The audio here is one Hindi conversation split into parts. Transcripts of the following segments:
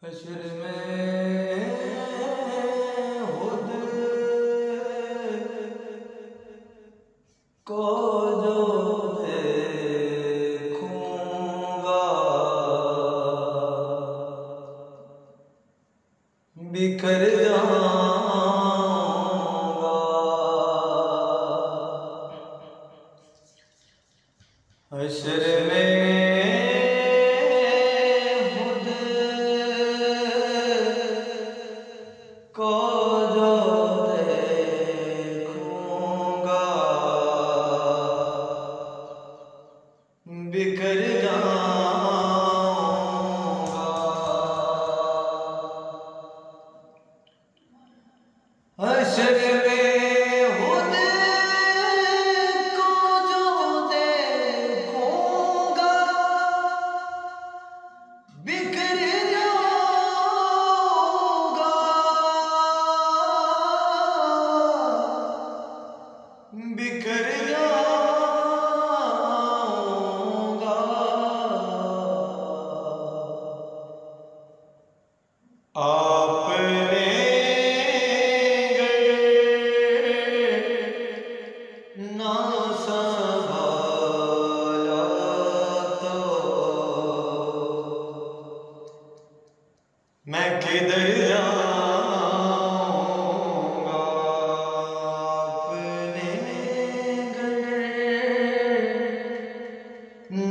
हश्र में खुद को जो देखूंगा बिखर जाऊंगा। हश्र में को जो देखूंगा बिखर जाऊंगा। हश्र में खुद को जो देखूंगा बिखर बिखर जाऊंगा। आपने ना संभाला तो मैं किधर जाऊंगा।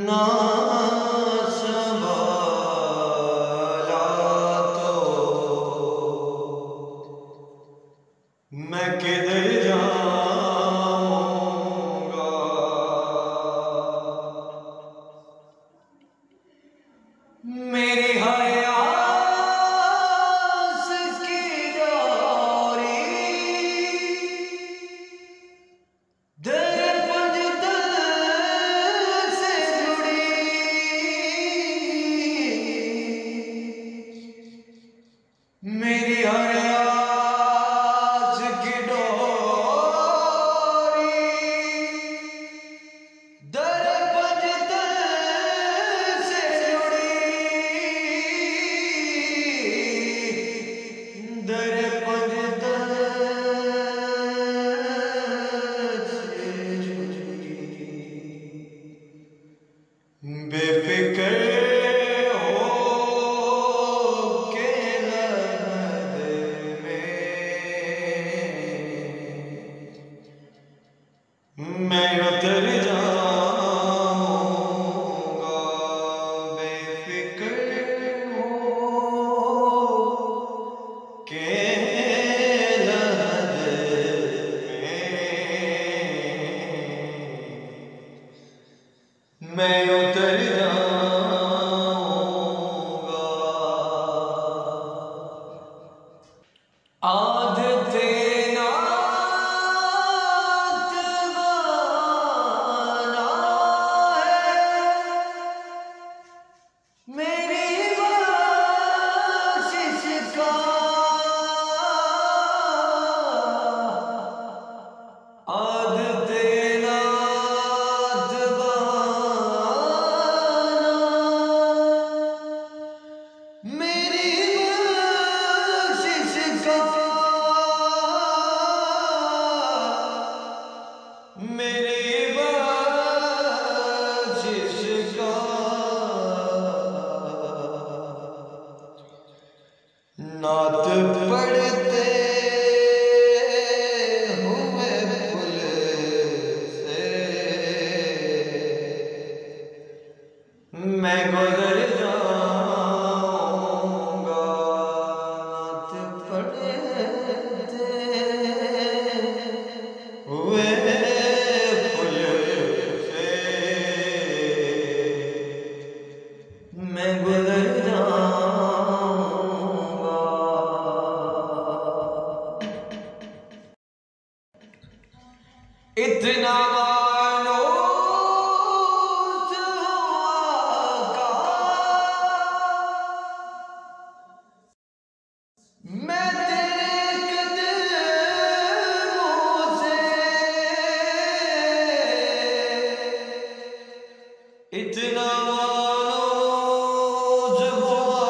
ना संभाला तो मैं किधर जाऊंगा। मेरी हयास की डोरी मेरी हयास की डोरी दर पंजतन से जुड़ी। दर पंजतन से जुड़ी। बेफिक्र मैं उतर जाऊंगा। बेफिक्र हो के लहद में मैं उतर जाऊंगा। आदते नात पढ़ते हुए पुल से मैं गुजर जाऊंगा। नात पढ़ते हुए पुल से मैं गुजर जाऊंगा। इतना मानूस हुआ का मैं तेरे कदमों से। इतना मानूस हुआ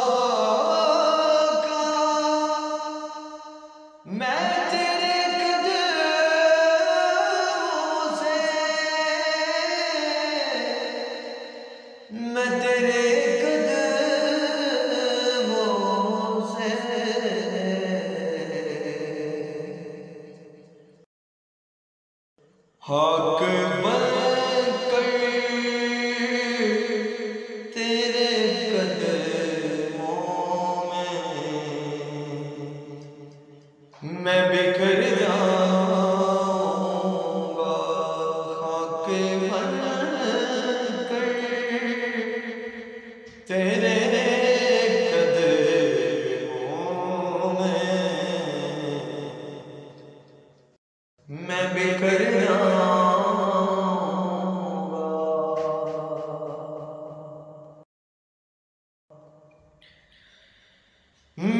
तेरे कदमों में मैं बिखर जाऊंगा।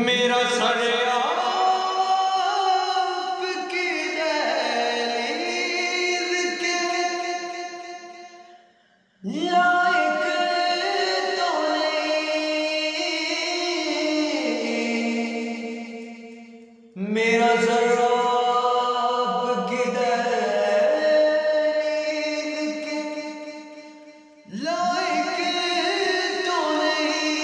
मेरा सर आपकी दहलीज के लायक तो नहीं। मेरा सर आपकी दहलीज के लायक तो नहीं,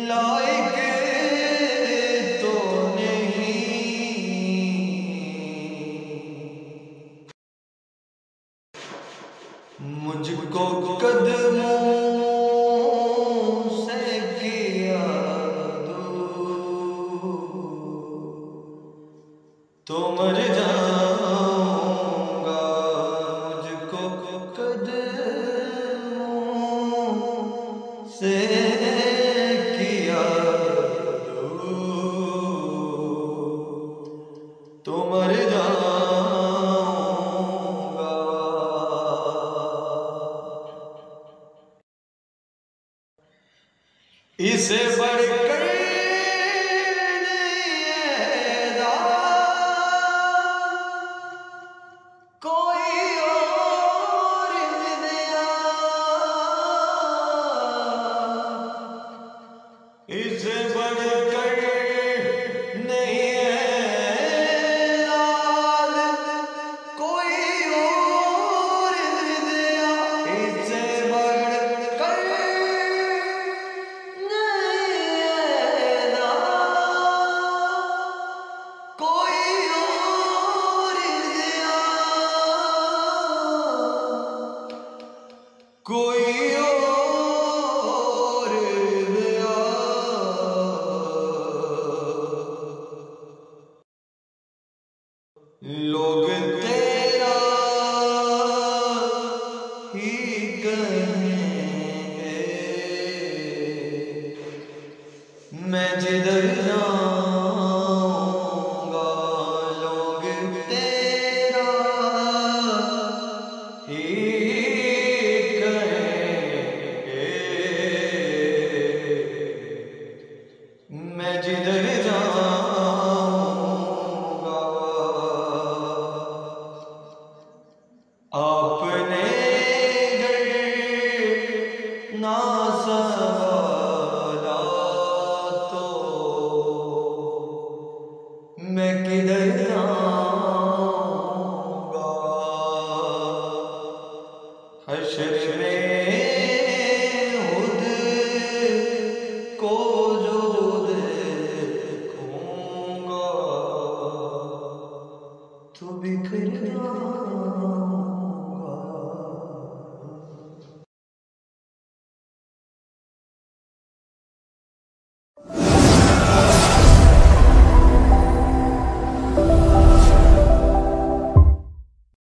लायक तो नहीं। मुझको कदमों से किया तो मर जाऊंगा। मुझको कदमों से किया तो मर जाऊंगा। इसे बढ़कर कोई और दिया, इसे बढ़कर नहीं है लाल कोई और दिया, इसे बढ़कर नहीं है लाल कोई और दिया, कोई और दिया। लोग तेरा ही कहेंगे, मैं जिधर जाऊंगा लोग तेरा ही कहेंगे, मैं जिधर जाऊंगा। आपने घर ना संभाला तो मैं किधर जाऊंगा। हश्र